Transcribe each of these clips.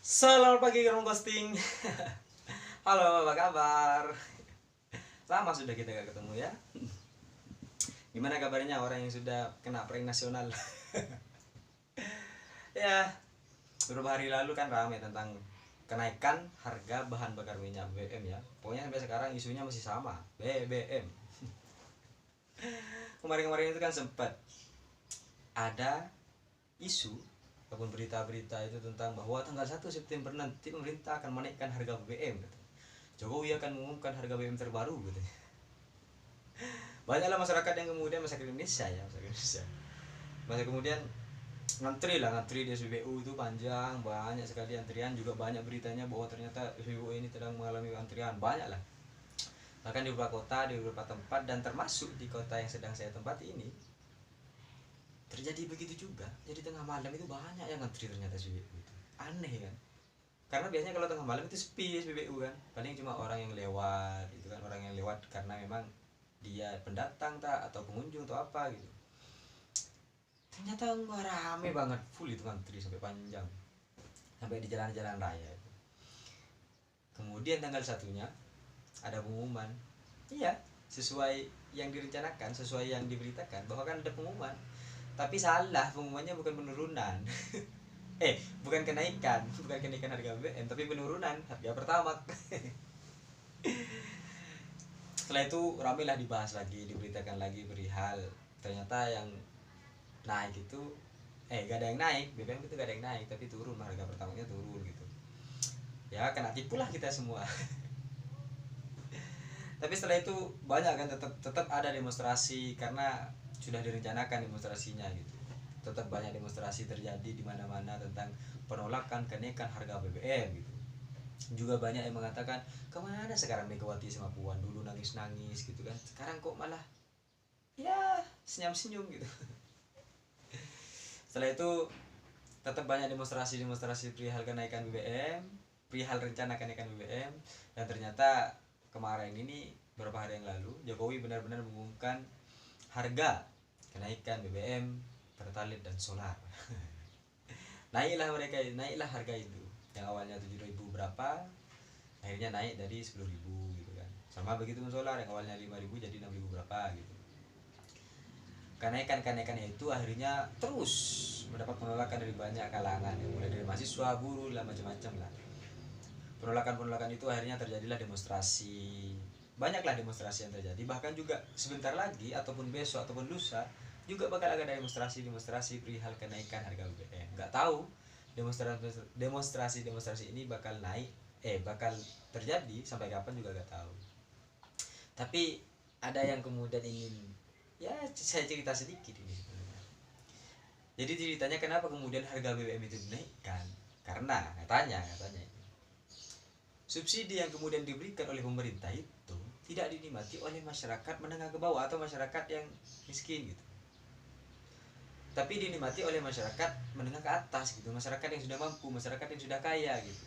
Selamat pagi Gerung Ghosting. Halo, apa kabar? Lama sudah kita gak ketemu ya. Gimana kabarnya orang yang sudah kena prank nasional? Ya, beberapa hari lalu kan ramai tentang kenaikan harga bahan bakar minyak BBM ya. Pokoknya sampai sekarang isunya masih sama, BBM. Kemarin-kemarin itu kan sempat ada isu ataupun berita-berita itu tentang bahwa tanggal 1 September nanti pemerintah akan menaikkan harga BBM gitu. Jokowi akan mengumumkan harga BBM terbaru gitu. Banyaklah masyarakat yang kemudian masyarakat Indonesia ya, masyarakat Indonesia. Masa kemudian ngantri di SPBU itu panjang, banyak sekali antrian, juga banyak beritanya bahwa ternyata SPBU ini sedang mengalami antrian, banyak lah. Bahkan di beberapa kota, di beberapa tempat, dan termasuk di kota yang sedang saya tempati ini terjadi begitu juga. Jadi tengah malam itu banyak yang ngantri ternyata SPBU itu. Aneh kan? Karena biasanya kalau tengah malam itu sepi SPBU kan. Paling cuma orang yang lewat, itu kan orang yang lewat karena memang dia pendatang tak atau pengunjung atau apa gitu. Ternyata wah, rame banget, full itu ngantri sampai panjang, sampai di jalan-jalan raya itu. Kemudian tanggal satunya ada pengumuman, iya, sesuai yang direncanakan, sesuai yang diberitakan bahwa kan ada pengumuman, tapi salah, pengumumannya bukan penurunan. Bukan kenaikan, bukan kenaikan harga BBM, tapi penurunan harga pertama. Setelah itu ramailah dibahas lagi, diberitakan lagi perihal ternyata yang naik itu gak ada yang naik, BBM itu gak ada yang naik, tapi turun, harga pertamanya turun gitu. Ya kena tipulah kita semua. Tapi setelah itu banyak kan, tetap ada demonstrasi karena sudah direncanakan demonstrasinya gitu. Tetap banyak demonstrasi terjadi di mana-mana tentang penolakan kenaikan harga BBM gitu. Juga banyak yang mengatakan, kemana sekarang Megawati sama Puan, dulu nangis-nangis gitu kan, sekarang kok malah ya senyum-senyum gitu. Setelah itu tetap banyak demonstrasi perihal kenaikan BBM, perihal rencana kenaikan BBM, dan ternyata kemarin ini beberapa hari yang lalu Jokowi benar-benar mengumumkan harga kenaikan BBM, Pertalite dan solar. naiklah harga itu. Yang awalnya 7.000 berapa, akhirnya naik dari 10.000 gitu kan. Sama begitu dengan solar, yang awalnya 5.000 jadi 6.000 berapa gitu. Kenaikannya itu akhirnya terus mendapat penolakan dari banyak kalangan, mulai dari mahasiswa, buruh, lah macam-macam lah. Penolakan itu akhirnya terjadilah demonstrasi, banyaklah demonstrasi yang terjadi. Bahkan juga sebentar lagi ataupun besok ataupun lusa juga bakal ada demonstrasi perihal kenaikan harga BBM. Nggak tahu demonstrasi ini bakal bakal terjadi sampai kapan juga nggak tahu. Tapi ada yang kemudian ingin, ya saya cerita sedikit ini sebenarnya. Jadi ceritanya kenapa kemudian harga BBM itu dinaikkan? Karena katanya subsidi yang kemudian diberikan oleh pemerintah itu tidak dinikmati oleh masyarakat menengah ke bawah atau masyarakat yang miskin gitu, tapi dinikmati oleh masyarakat menengah ke atas gitu, masyarakat yang sudah mampu, masyarakat yang sudah kaya gitu.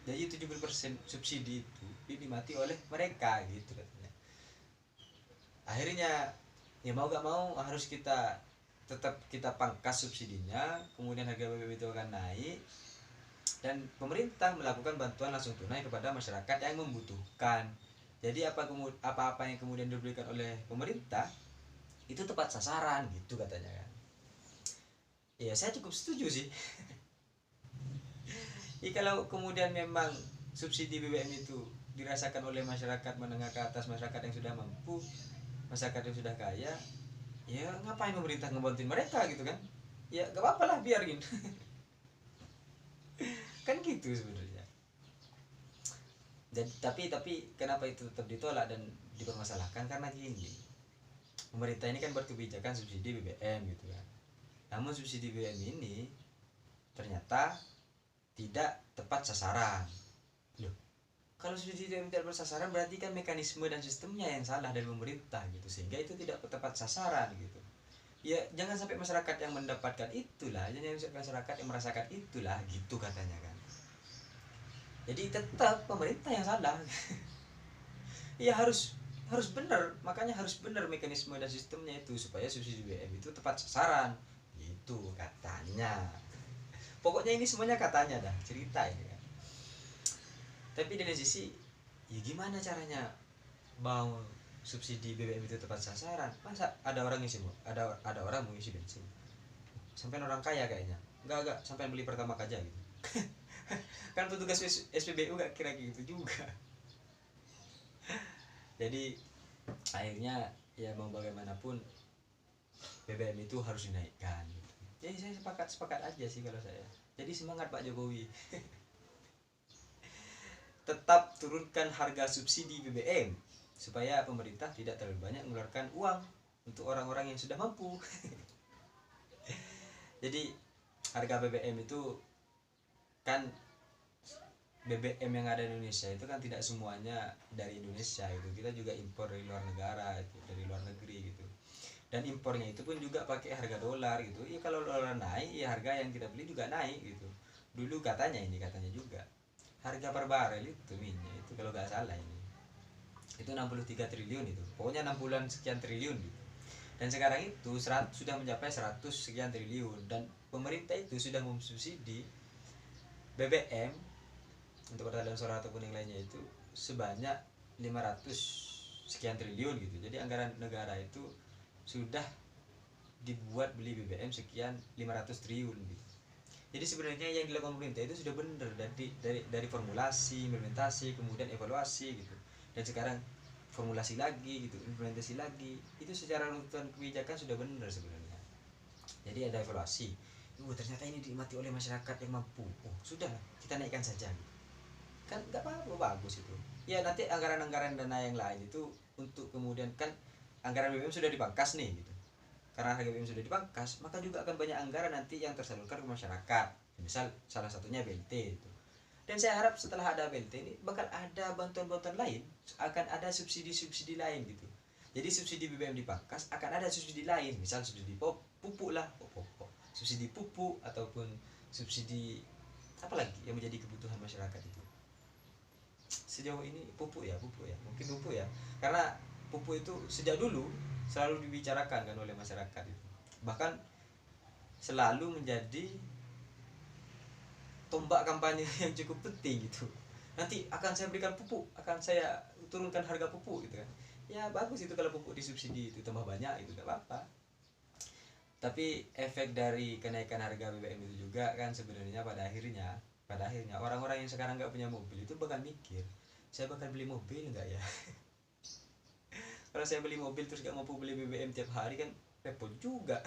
Jadi 70% subsidi itu dinikmati oleh mereka gitu katanya. Akhirnya ya mau gak mau harus tetap kita pangkas subsidinya, kemudian harga BBM itu akan naik, dan pemerintah melakukan bantuan langsung tunai kepada masyarakat yang membutuhkan. Jadi apa-apa yang kemudian diberikan oleh pemerintah itu tepat sasaran gitu katanya kan. Ya saya cukup setuju sih. Ya kalau kemudian memang subsidi BBM itu dirasakan oleh masyarakat menengah ke atas, masyarakat yang sudah mampu, masyarakat yang sudah kaya, ya ngapain pemerintah ngebantuin mereka gitu kan? Ya gak apa-apa lah, biarin. Kan gitu sebenarnya. Tapi kenapa itu tetap ditolak dan dipermasalahkan? Karena gini, pemerintah ini kan buat kebijakan subsidi BBM gitu kan. Namun subsidi BBM ini ternyata tidak tepat sasaran. Loh, kalau subsidi BBM tidak tepat sasaran berarti kan mekanisme dan sistemnya yang salah dari pemerintah gitu, sehingga itu tidak tepat sasaran gitu. Ya jangan sampai masyarakat yang mendapatkan itulah, jangan sampai masyarakat yang merasakan itulah gitu katanya kan. Jadi tetap pemerintah yang salah. Ya harus benar, makanya harus benar mekanisme dan sistemnya itu supaya subsidi BBM itu tepat sasaran gitu katanya. Pokoknya ini semuanya katanya dah, cerita ini kan. Tapi dari sisi ya gimana caranya mau subsidi BBM itu tepat sasaran? Masa ada orang ngisi, ada orang mau ngisi bensin, sampai orang kaya kayaknya, enggak sampai beli pertama aja gitu. Kan petugas SPBU gak kira gitu juga. Jadi akhirnya ya mau bagaimanapun BBM itu harus dinaikkan gitu. Jadi saya sepakat aja sih kalau saya. Jadi semangat Pak Jokowi. Tetap turunkan harga subsidi BBM supaya pemerintah tidak terlalu banyak mengeluarkan uang untuk orang-orang yang sudah mampu. Jadi harga BBM itu kan, BBM yang ada di Indonesia itu kan tidak semuanya dari Indonesia gitu. Kita juga impor dari luar negara itu, dari luar negeri gitu. Dan impornya itu pun juga pakai harga dolar gitu. Ya kalau dolar naik, ya harga yang kita beli juga naik gitu. Dulu katanya juga harga per barel itu minyak itu kalau nggak salah ini itu 63 triliun itu. Pokoknya 6 bulan sekian triliun gitu. Dan sekarang itu sudah mencapai 100 sekian triliun, dan pemerintah itu sudah mensubsidi BBM untuk pertalite solar ataupun yang lainnya itu sebanyak 500 sekian triliun gitu. Jadi anggaran negara itu sudah dibuat beli BBM sekian 500 triliun gitu. Jadi sebenarnya yang dilakukan pemerintah itu sudah benar dari formulasi, implementasi, kemudian evaluasi gitu. Dan sekarang formulasi lagi gitu, implementasi lagi. Itu secara runutan kebijakan sudah benar sebenarnya. Jadi ada evaluasi. Ternyata ini dinikmati oleh masyarakat yang mampu. Oh, sudah kita naikkan saja gitu. Kan nggak apa-apa, bagus itu. Ya nanti anggaran-anggaran dana yang lain itu untuk kemudian kan anggaran BBM sudah dipangkas nih gitu. Karena harga BBM sudah dipangkas, maka juga akan banyak anggaran nanti yang tersalurkan ke masyarakat. Misal salah satunya BLT itu. Dan saya harap setelah ada BLT ini bakal ada bantuan-bantuan lain, akan ada subsidi-subsidi lain gitu. Jadi subsidi BBM dipangkas, akan ada subsidi lain, misal subsidi pupuk lah, subsidi pupuk ataupun subsidi apa lagi yang menjadi kebutuhan masyarakat itu. Sejauh ini pupuk ya, mungkin pupuk ya, karena pupuk itu sejak dulu selalu dibicarakan kan oleh masyarakat itu, bahkan selalu menjadi tombak kampanye yang cukup penting gitu. Nanti akan saya berikan pupuk, akan saya turunkan harga pupuk gitu kan. Ya bagus itu kalau pupuk disubsidi itu tambah banyak itu gak apa-apa. Tapi efek dari kenaikan harga BBM itu juga kan sebenarnya pada akhirnya orang-orang yang sekarang nggak punya mobil itu bakal mikir, saya bakal beli mobil nggak ya? Kalau saya beli mobil terus gak mampu beli BBM tiap hari kan repot juga.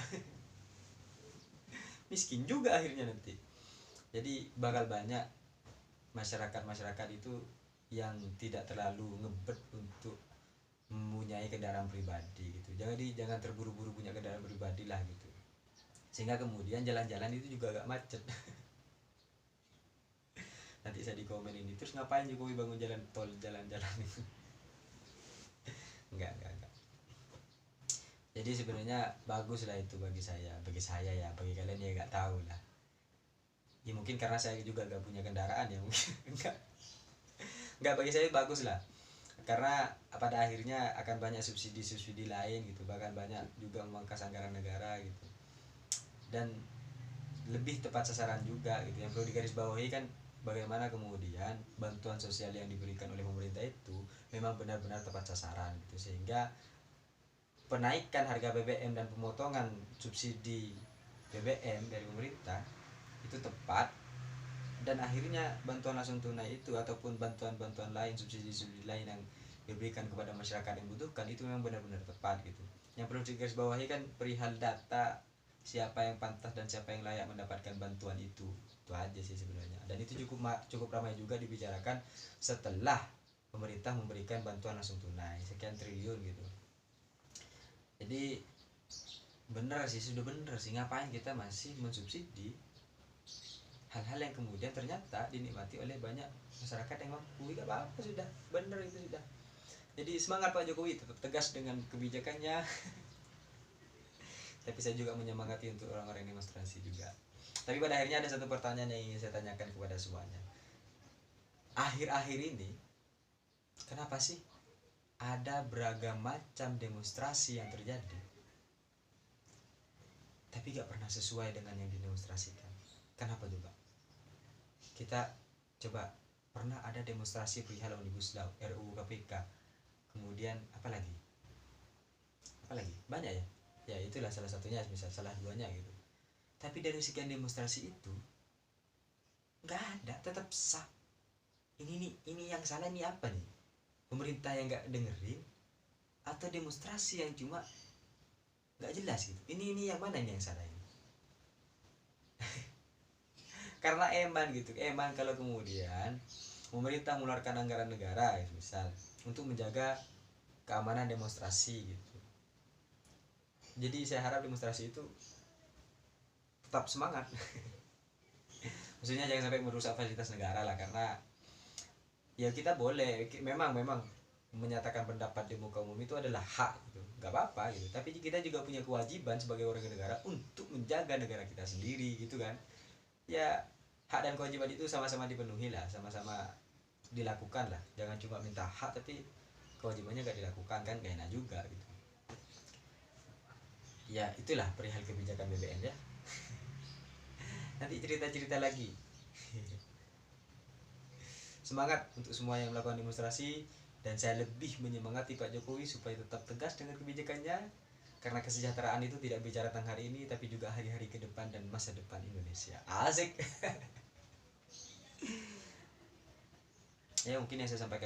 Miskin juga akhirnya nanti. Jadi bakal banyak masyarakat itu yang tidak terlalu ngebet untuk mempunyai kendaraan pribadi gitu. Jangan terburu-buru punya kendaraan pribadi lah gitu. Sehingga kemudian jalan-jalan itu juga agak macet. Nanti saya di komen ini, terus ngapain Jokowi bangun jalan tol, jalan-jalan itu? Enggak. Jadi sebenarnya bagus lah itu bagi saya ya, bagi kalian ya nggak tahu lah. Ya mungkin karena saya juga nggak punya kendaraan ya mungkin. Enggak, bagi saya bagus lah. Karena pada akhirnya akan banyak subsidi lain gitu, bahkan banyak juga memangkas anggaran negara gitu. Dan lebih tepat sasaran juga gitu. Yang perlu digarisbawahi kan bagaimana kemudian bantuan sosial yang diberikan oleh pemerintah itu memang benar-benar tepat sasaran gitu, sehingga penaikan harga BBM dan pemotongan subsidi BBM dari pemerintah itu tepat, dan akhirnya bantuan langsung tunai itu ataupun bantuan-bantuan lain, subsidi lain yang diberikan kepada masyarakat yang membutuhkan itu memang benar-benar tepat gitu. Yang perlu digarisbawahi kan perihal data siapa yang pantas dan siapa yang layak mendapatkan bantuan itu aja sih sebenarnya. Dan itu cukup ramai juga dibicarakan setelah pemerintah memberikan bantuan langsung tunai sekian triliun gitu. Jadi sudah benar sih, ngapain kita masih mensubsidi hal-hal yang kemudian ternyata dinikmati oleh banyak masyarakat yang mampu. Gak apa-apa, sudah benar itu sudah. Jadi semangat Pak Jokowi, tetap tegas dengan kebijakannya. Tapi saya juga menyemangati untuk orang-orang yang demonstrasi juga. Tapi pada akhirnya ada satu pertanyaan yang ingin saya tanyakan kepada semuanya. Akhir-akhir ini kenapa sih ada beragam macam demonstrasi yang terjadi, tapi gak pernah sesuai dengan yang didemonstrasikan? Kenapa tuh, Pak? Kita coba, pernah ada demonstrasi perihal Omnibus Law, RUU KPK, kemudian apa lagi? Banyak ya. Ya itulah salah satunya, misal salah duanya gitu. Tapi dari sekian demonstrasi itu nggak ada, tetap sah. Ini yang salah ini apa nih? Pemerintah yang nggak dengerin, atau demonstrasi yang cuma nggak jelas gitu? Ini yang mana ini yang salah ini? Karena eman kalau kemudian pemerintah mengeluarkan anggaran negara gitu, misal untuk menjaga keamanan demonstrasi gitu. Jadi saya harap demonstrasi itu tetap semangat. Maksudnya jangan sampai merusak fasilitas negara lah, karena ya kita boleh memang menyatakan pendapat di muka umum itu adalah hak gitu, nggak apa-apa gitu. Tapi kita juga punya kewajiban sebagai warga negara untuk menjaga negara kita sendiri gitu kan. Ya hak dan kewajiban itu sama-sama dipenuhi lah, sama-sama dilakukan lah. Jangan cuma minta hak tapi kewajibannya nggak dilakukan, kan gak enak juga gitu. Ya itulah perihal kebijakan BBM ya. Nanti cerita-cerita lagi. Semangat untuk semua yang melakukan demonstrasi, dan saya lebih menyemangati Pak Jokowi supaya tetap tegas dengan kebijakannya, karena kesejahteraan itu tidak bicara tentang hari ini tapi juga hari-hari ke depan dan masa depan Indonesia. Asik. Ya mungkin yang saya sampaikan